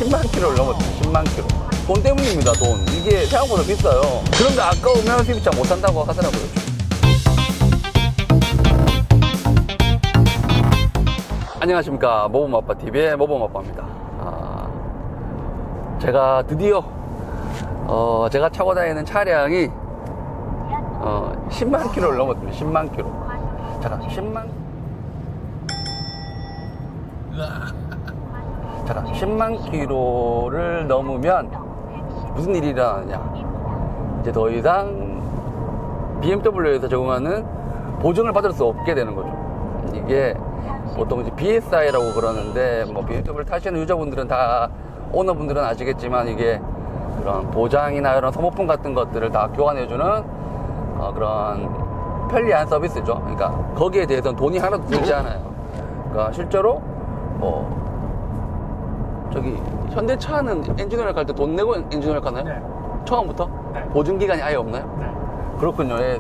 10만 킬로를 넘었어요. 10만 킬로. 돈 때문입니다, 돈. 이게 생각보다 비싸요. 그런데 아까우면 수입차 못 산다고 하더라고요. 안녕하십니까. 모범아빠TV의 모범아빠입니다. 제가 드디어 제가 타고 다니는 차량이 10만 킬로를 넘었습니다. 10만 킬로. 잠깐, 10만 킬로를 넘으면 무슨 일이 일어나느냐. 이제 더 이상 BMW에서 제공하는 보증을 받을 수 없게 되는 거죠. 이게 보통 이제 BSI라고 그러는데, 뭐 BMW 타시는 유저분들은 다, 오너분들은 아시겠지만, 이게 그런 보장이나 이런 소모품 같은 것들을 다 교환해주는 그런 편리한 서비스죠. 그러니까 거기에 대해서는 돈이 하나도 들지 않아요. 그러니까 실제로 저기 현대차는 엔진오일 갈 때 돈 내고 엔진오일 가나요? 네. 처음부터? 네. 보증 기간이 아예 없나요? 네. 그렇군요. 예,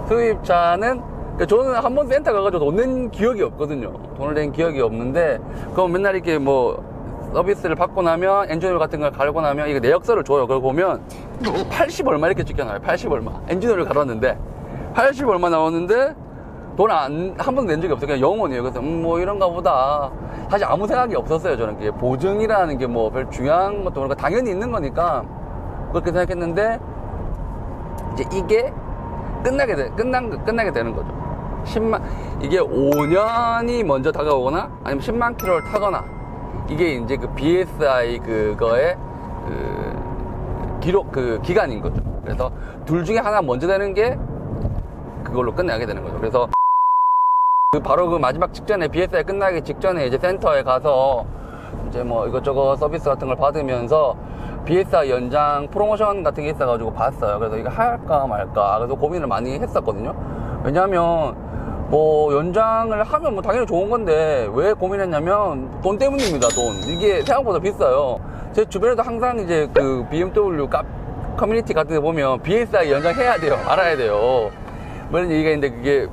수입차는, 그러니까 저는 한 번 센터 가가지고 돈 낸 기억이 없거든요. 돈을 낸 기억이 없는데, 그럼 맨날 이렇게 뭐 서비스를 받고 나면, 엔진오일 같은 걸 갈고 나면 이게 내역서를 줘요. 그걸 보면 80 얼마 이렇게 찍혀놔요. 80 얼마. 엔진오일 갈았는데 80 얼마 나오는데 돈 한 번도 낸 적이 없어요. 그냥 영원이에요. 그래서 뭐 이런가 보다. 사실 아무 생각이 없었어요. 저는 그게 보증이라는 게 뭐 별 중요한 것도 모르고 당연히 있는 거니까 그렇게 생각했는데, 이제 이게 끝나게 되는 거죠. 이게 5년이 먼저 다가오거나 아니면 10만 킬로를 타거나, 이게 이제 그 BSI 그거의 기록, 기간인 거죠. 그래서 둘 중에 하나 먼저 되는 게 그걸로 끝나게 되는 거죠. 그래서 바로 그 마지막 직전에, BSI 끝나기 직전에 이제 센터에 가서 이제 뭐 이것저것 서비스 같은 걸 받으면서 BSI 연장 프로모션 같은 게 있어가지고 봤어요. 그래서 이거 할까 말까. 그래서 고민을 많이 했었거든요. 왜냐하면 뭐 연장을 하면 뭐 당연히 좋은 건데 왜 고민했냐면 돈 때문입니다. 돈. 이게 생각보다 비싸요. 제 주변에도 항상 이제 그 BMW 커뮤니티 같은 데 보면 BSI 연장해야 돼요. 알아야 돼요. 뭐 이런 얘기가 있는데 그게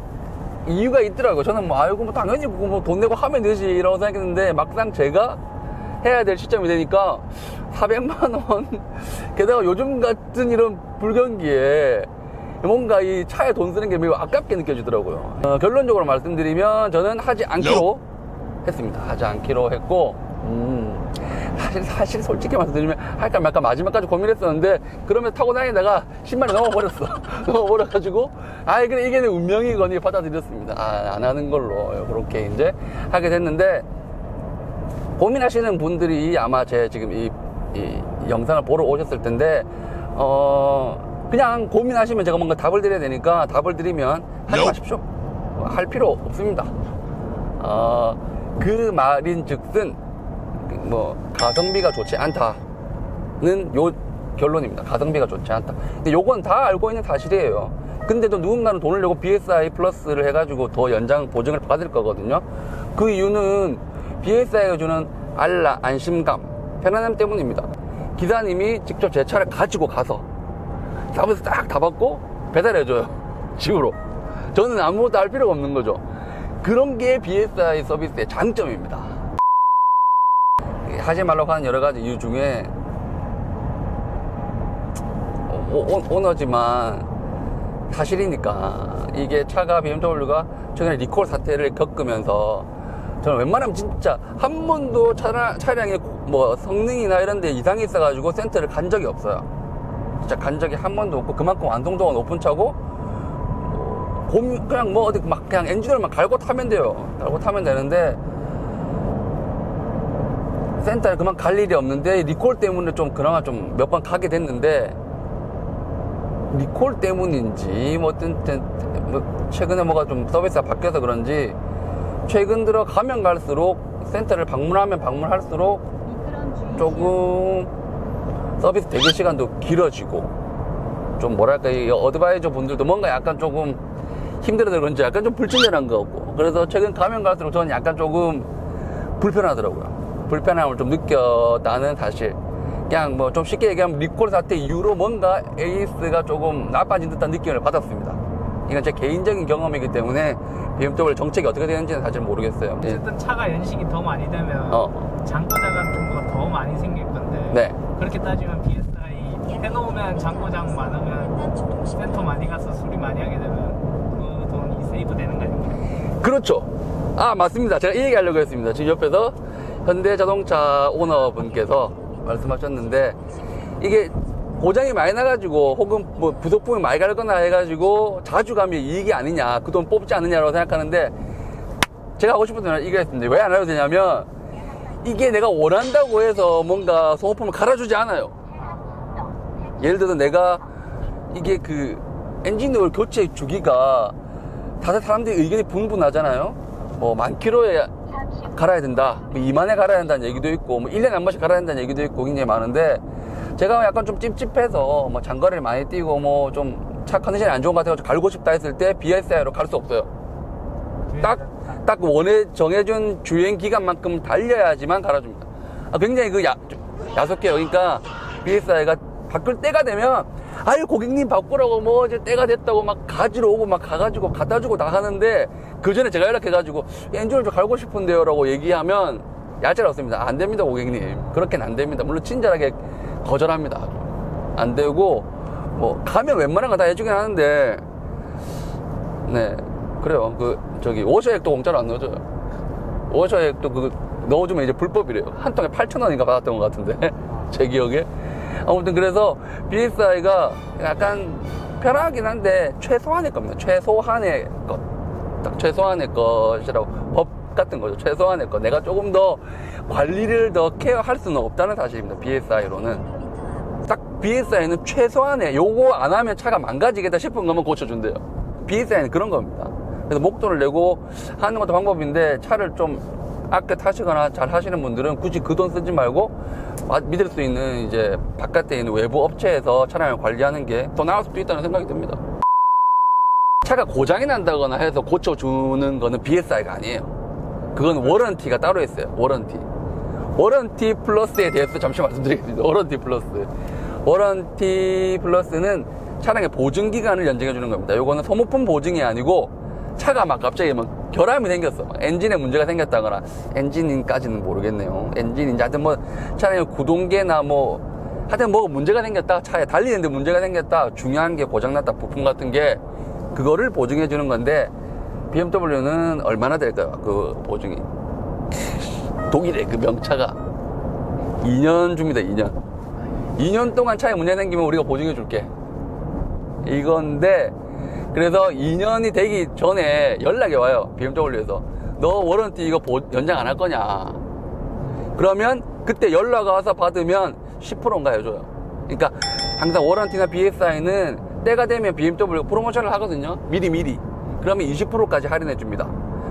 이유가 있더라고요. 저는 뭐 아이고 뭐 당연히 뭐 돈 내고 하면 되지 라고 생각했는데, 막상 제가 해야 될 시점이 되니까 400만 원 게다가 요즘 같은 이런 불경기에 뭔가 이 차에 돈 쓰는 게 매우 아깝게 느껴지더라고요. 결론적으로 말씀드리면 저는 하지 않기로 했습니다. 하지 않기로 했고, 사실 솔직히 말씀드리면 할까 말까 마지막까지 고민했었는데, 그러면 타고 다니다가 10만이 넘어버렸어. 넘어버려가지고 그래 이게 내 운명이거니 받아들였습니다. 안 하는 걸로 그렇게 이제 하게 됐는데, 고민하시는 분들이 아마 제 지금 이 영상을 보러 오셨을 텐데, 그냥 고민하시면 제가 뭔가 답을 드려야 되니까 답을 드리면 하지 마십시오. 할 필요 없습니다. 그 말인 즉슨 뭐 가성비가 좋지 않다는 요 결론입니다. 가성비가 좋지 않다. 근데 요건 다 알고 있는 사실이에요. 근데도 누군가는 돈을 내고 BSI 플러스를 해가지고 더 연장 보증을 받을 거거든요. 그 이유는 BSI가 주는 안심감, 편안함 때문입니다. 기사님이 직접 제 차를 가지고 가서 서비스 딱 다 받고 배달해줘요. 집으로. 저는 아무것도 할 필요가 없는 거죠. 그런 게 BSI 서비스의 장점입니다. 하지 말라고 하는 여러 가지 이유 중에 오너지만 사실이니까, 이게 차가 BMW가 최근에 리콜 사태를 겪으면서 저는 웬만하면 진짜 한 번도 차량의 뭐 성능이나 이런 데 이상이 있어가지고 센터를 간 적이 없어요. 진짜 간 적이 한 번도 없고, 그만큼 완성도가 높은 차고, 그냥 뭐 어디 막 그냥 엔진오일만 갈고 타면 돼요. 갈고 타면 되는데, 센터에 그만 갈 일이 없는데, 리콜 때문에 좀 그나마 좀 몇 번 가게 됐는데, 리콜 때문인지 뭐 최근에 뭐가 좀 서비스가 바뀌어서 그런지 최근 들어 가면 갈수록, 센터를 방문하면 방문할수록 조금 서비스 대기 시간도 길어지고, 좀 뭐랄까, 이 어드바이저 분들도 뭔가 약간 조금 힘들어서 그런지 약간 좀 불친절한 거 같고, 그래서 최근 가면 갈수록 저는 약간 조금 불편하더라고요. 불편함을 좀 느꼈다는 사실. 그냥 뭐 좀 쉽게 얘기하면 리콜 사태 이후로 뭔가 AS가 조금 나빠진 듯한 느낌을 받았습니다. 이건 제 개인적인 경험이기 때문에 BMW 정책이 어떻게 되는지는 사실 모르겠어요. 어쨌든 차가 연식이 더 많이 되면 장고자 같은 거 더 많이 아, 맞습니다. 제가 이 얘기 하려고 했습니다. 지금 옆에서 현대자동차 오너분께서 말씀하셨는데, 이게 고장이 많이 나가지고 혹은 뭐 부속품이 많이 갈거나 해가지고 자주 가면 이익이 아니냐, 그 돈 뽑지 않느냐라고 생각하는데, 제가 하고 싶은 말은 이거였습니다. 왜 안 해도 되냐면, 이게 내가 원한다고 해서 뭔가 소모품을 갈아주지 않아요. 예를 들어서 내가 이게 그 엔진오일 교체 주기가 다들 사람들이 의견이 분분하잖아요. 뭐 만 킬로에 갈아야 된다, 뭐 2만에 갈아야 된다는 얘기도 있고, 뭐 1년에 한 번씩 갈아야 된다는 얘기도 있고 굉장히 많은데, 제가 약간 좀 찝찝해서 뭐 장거리를 많이 뛰고 뭐 좀 차 컨디션이 안 좋은 것 같아서 갈고 싶다 했을 때 BSI로 갈 수 없어요. 딱 정해준 주행 기간만큼 달려야지만 갈아줍니다. 굉장히 그 야속해요. 그러니까 BSI가 바꿀 때가 되면, 아유 고객님 바꾸라고 뭐 이제 때가 됐다고 막 가지러 오고 막 가가지고 갖다 주고 다 하는데, 그 전에 제가 연락해가지고 엔진을 좀 갈고 싶은데요 라고 얘기하면 얄짤 없습니다. 안 됩니다 고객님, 그렇게는 안 됩니다. 물론 친절하게 거절합니다. 안 되고, 뭐 가면 웬만한 거 다 해주긴 하는데, 네 그래요. 그 저기 워셔액도 공짜로 안 넣어줘요. 워셔액도 그 넣어주면 이제 불법이래요. 한 통에 8,000원인가 받았던 것 같은데 제 기억에. 아무튼 그래서 BSI가 약간 편하긴 한데 최소한의 겁니다. 최소한의 것. 딱 최소한의 것이라고, 법 같은 거죠. 최소한의 것. 내가 조금 더 관리를 더 케어할 수는 없다는 사실입니다. BSI로는. 딱 BSI는 최소한의, 요거 안 하면 차가 망가지겠다 싶은 것만 고쳐준대요. BSI는 그런 겁니다. 그래서 목돈을 내고 하는 것도 방법인데, 차를 좀 아껴 타시거나 잘 하시는 분들은 굳이 그 돈 쓰지 말고 믿을 수 있는 이제 바깥에 있는 외부 업체에서 차량을 관리하는 게 더 나을 수도 있다는 생각이 듭니다. 차가 고장이 난다거나 해서 고쳐주는 거는 BSI가 아니에요. 그건 워런티가 따로 있어요. 워런티 플러스에 대해서 잠시 말씀드리겠습니다. 워런티 플러스는 차량의 보증 기간을 연장해 주는 겁니다. 요거는 소모품 보증이 아니고, 차가 막 갑자기 막 결함이 생겼어, 막 엔진에 문제가 생겼다거나, 엔진까지는 모르겠네요. 엔진인지 하여튼 뭐 차량의 구동계나 뭐 하여튼 뭐 문제가 생겼다, 차에 달리는데 문제가 생겼다, 중요한 게 고장났다, 부품 같은 게, 그거를 보증해 주는 건데, BMW는 얼마나 될까요? 그 보증이. 독일의 그 명차가 2년 줍니다. 2년 동안 차에 문제 생기면 우리가 보증해 줄게, 이건데, 그래서 2년이 되기 전에 연락이 와요. BMW에서 너 워런티 이거 연장 안 할 거냐. 그러면 그때 연락 와서 받으면 10%인가 해줘요. 그러니까 항상 워런티나 BSI는 때가 되면 BMW 프로모션을 하거든요. 미리. 그러면 20%까지 할인해 줍니다.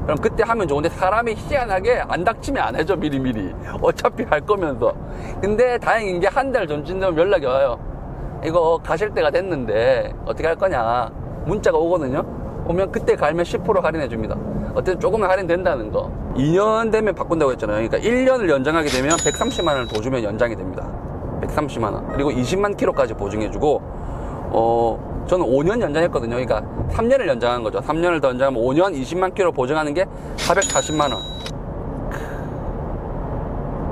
그럼 그때 하면 좋은데, 사람이 희한하게 안 닥치면 안 해줘. 미리 어차피 할 거면서. 근데 다행인 게 한 달 전쯤 되면 연락이 와요. 이거 가실 때가 됐는데 어떻게 할 거냐, 문자가 오거든요. 오면 그때 갈면 10% 할인해 줍니다. 어쨌든 조금은 할인된다는 거. 2년 되면 바꾼다고 했잖아요. 그러니까 1년을 연장하게 되면 130만 원을 더 주면 연장이 됩니다. 130만 원. 그리고 20만 킬로까지 보증해 주고, 저는 5년 연장했거든요. 그러니까 3년을 연장한 거죠. 3년을 더 연장하면 5년 20만 킬로 보증하는 게 440만 원.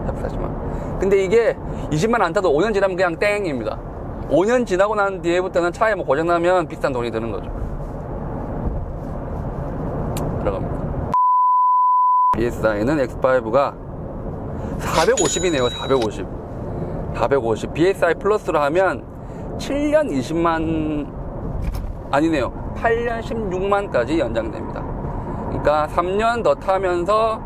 440만 원. 근데 이게 20만 안 타도 5년 지나면 그냥 땡입니다. 5년 지나고 난 뒤에부터는 차에 뭐 고장나면 비싼 돈이 드는 거죠. 들어갑니다. BSI는 X5가 450이네요. 450. BSI 플러스로 하면 7년 20만, 아니네요. 8년 16만까지 연장됩니다. 그러니까 3년 더 타면서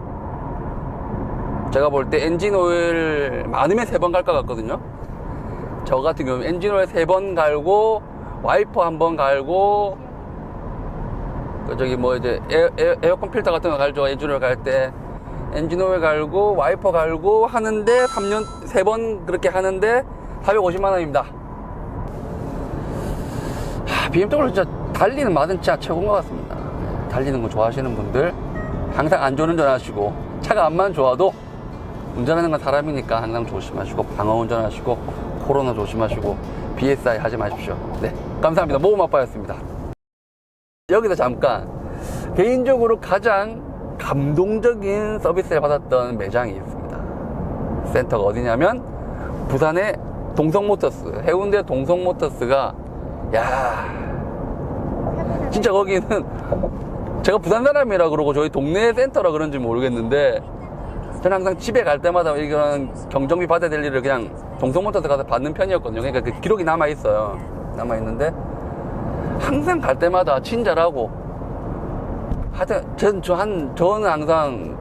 제가 볼 때 엔진오일 많으면 3번 갈 것 같거든요. 저 같은 경우는 엔진오일 3번 갈고, 와이퍼 1번 갈고, 저기 뭐 이제 에어컨 필터 같은 거 갈죠. 엔진오일 갈 때 엔진오일 갈고 와이퍼 갈고 하는데 3번 그렇게 하는데 450만 원입니다. BMW 진짜 달리는 맛은 진짜 최고인 것 같습니다. 달리는 거 좋아하시는 분들 항상 안전운전 하시고, 차가 안만 좋아도 운전하는 건 사람이니까 항상 조심하시고, 방어 운전하시고, 코로나 조심하시고, BSI 하지 마십시오. 네, 감사합니다. 모험아빠였습니다. 여기서 잠깐, 개인적으로 가장 감동적인 서비스를 받았던 매장이 있습니다. 센터가 어디냐면 부산의 동성모터스, 해운대 동성모터스가, 야, 진짜 거기는 제가 부산 사람이라 그러고 저희 동네 센터라 그런지 모르겠는데 저는 항상 집에 갈 때마다 이런 경정비 받아야 될 일을 그냥 동성모터스 가서 받는 편이었거든요. 그러니까 그 기록이 남아있어요. 남아있는데 항상 갈 때마다 친절하고 하여튼 저는 항상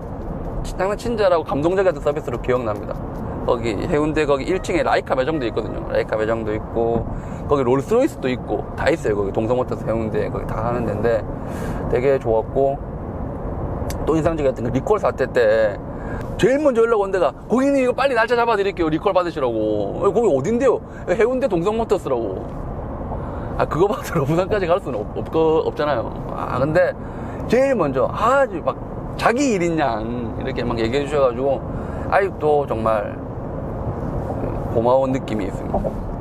친절하고 감동적이었던 서비스로 기억납니다. 거기 해운대 거기 1층에 라이카 매장도 있거든요. 라이카 매장도 있고 거기 롤스로이스도 있고 다 있어요. 거기 동성모터스 해운대 거기 다 하는 데인데 되게 좋았고, 또 인상적이었던 그 리콜 사태 때 제일 먼저 연락 온 데가 고객님 이거 빨리 날짜 잡아드릴게요. 리콜 받으시라고. 거기 어딘데요? 해운대 동성모터스라고. 아 그거 받으러 부산까지 갈 수는 없잖아요. 근데 제일 먼저 아주 막 자기 일인 양 이렇게 막 얘기해 주셔가지고 아직도 정말 고마운 느낌이 있습니다.